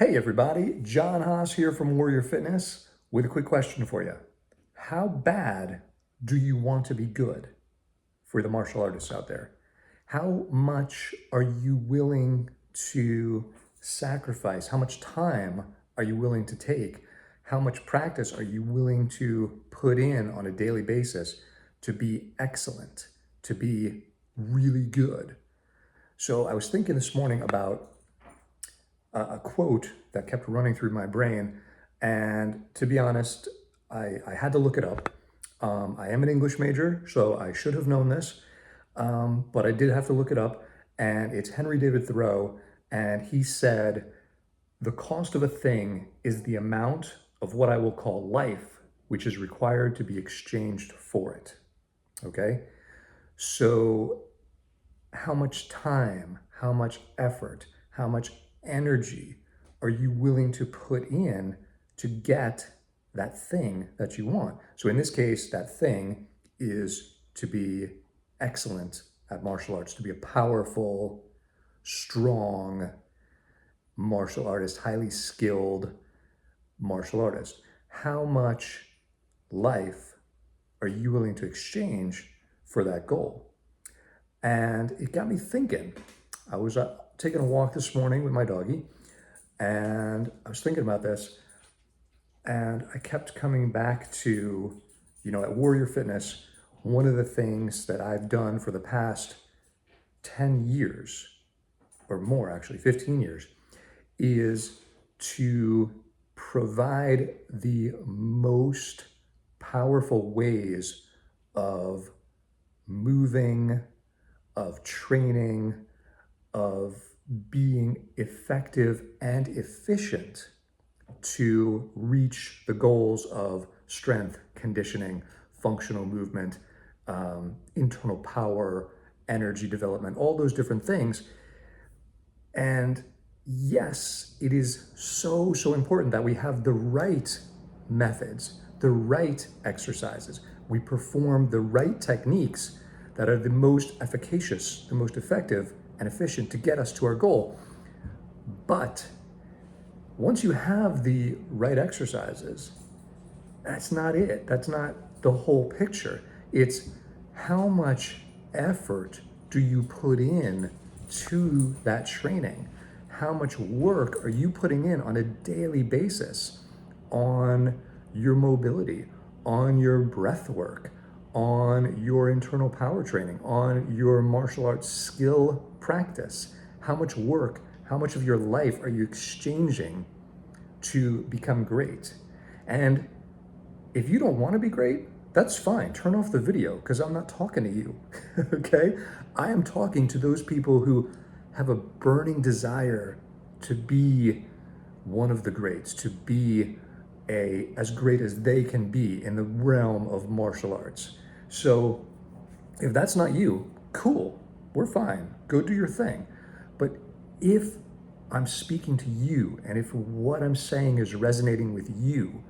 Hey everybody, John Haas here from Warrior Fitness with a quick question for you. How bad do you want to be good for the martial artists out there? How much are you willing to sacrifice? How much time are you willing to take? How much practice are you willing to put in on a daily basis to be excellent, to be really good? So I was thinking this morning about a quote that kept running through my brain. And to be honest, I had to look it up. I am an English major, so I should have known this, but I did have to look it up. And it's Henry David Thoreau. And he said, the cost of a thing is the amount of what I will call life, which is required to be exchanged for it. Okay? So how much time, how much effort, how much energy are you willing to put in to get that thing that you want? So in this case, that thing is to be excellent at martial arts, to be a powerful, strong martial artist, highly skilled martial artist. How much life are you willing to exchange for that goal? And it got me thinking. I was taking a walk this morning with my doggie, and I was thinking about this, and I kept coming back to, at Warrior Fitness, one of the things that I've done for the past 10 years, or more actually, 15 years, is to provide the most powerful ways of moving, of training, of being effective and efficient to reach the goals of strength, conditioning, functional movement, internal power, energy development, all those different things. And yes, it is so, so important that we have the right methods, the right exercises. We perform the right techniques that are the most efficacious, the most effective and efficient to get us to our goal. But once you have the right exercises, that's not it. That's not the whole picture. It's how much effort do you put in to that training? How much work are you putting in on a daily basis on your mobility, on your breath work, on your internal power training, on your martial arts skill practice? How much work, how much of your life are you exchanging to become great? And if you don't want to be great, that's fine. Turn off the video because I'm not talking to you, okay? I am talking to those people who have a burning desire to be one of the greats, to be as great as they can be in the realm of martial arts. So if that's not you, cool, we're fine. Go do your thing. But if I'm speaking to you and if what I'm saying is resonating with you,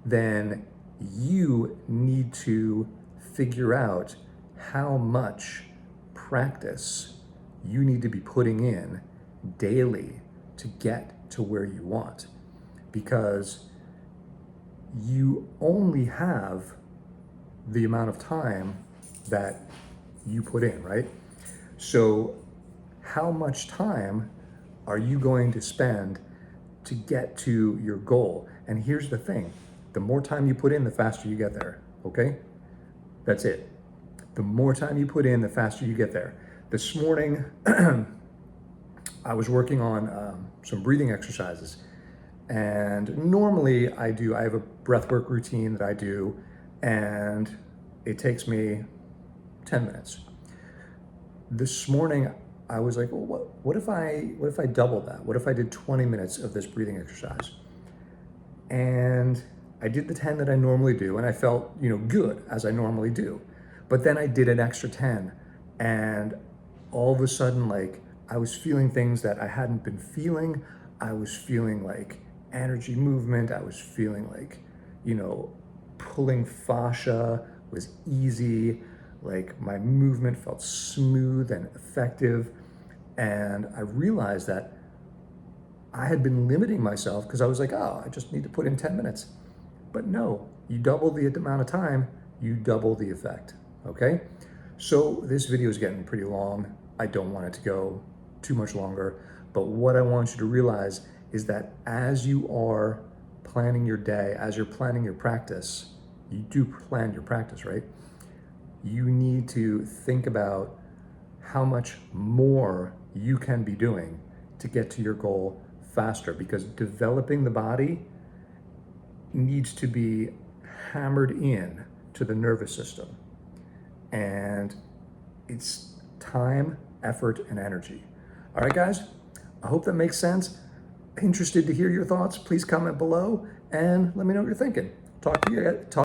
then you need to figure out how much practice you need to be putting in daily to get to where you want. Because you only have the amount of time that you put in, right? So how much time are you going to spend to get to your goal? And here's the thing, the more time you put in, the faster you get there, okay? That's it. The more time you put in, the faster you get there. This morning, I was working on some breathing exercises. And normally I have a breathwork routine that I do, and it takes me 10 minutes. This morning, I was like, well, what if I doubled that? What if I did 20 minutes of this breathing exercise? And I did the 10 that I normally do, and I felt, good as I normally do. But then I did an extra 10, and all of a sudden, I was feeling things that I hadn't been feeling. I was feeling like energy movement. I was feeling like, pulling fascia was easy. Like my movement felt smooth and effective. And I realized that I had been limiting myself because I was like, oh, I just need to put in 10 minutes. But no, you double the amount of time, you double the effect, okay? So this video is getting pretty long. I don't want it to go too much longer, but what I want you to realize is that as you are planning your day, as you're planning your practice, you do plan your practice, right? You need to think about how much more you can be doing to get to your goal faster, because developing the body needs to be hammered in to the nervous system. And it's time, effort, and energy. All right, guys, I hope that makes sense. Interested to hear your thoughts. Please comment below and let me know what you're thinking. Talk to you.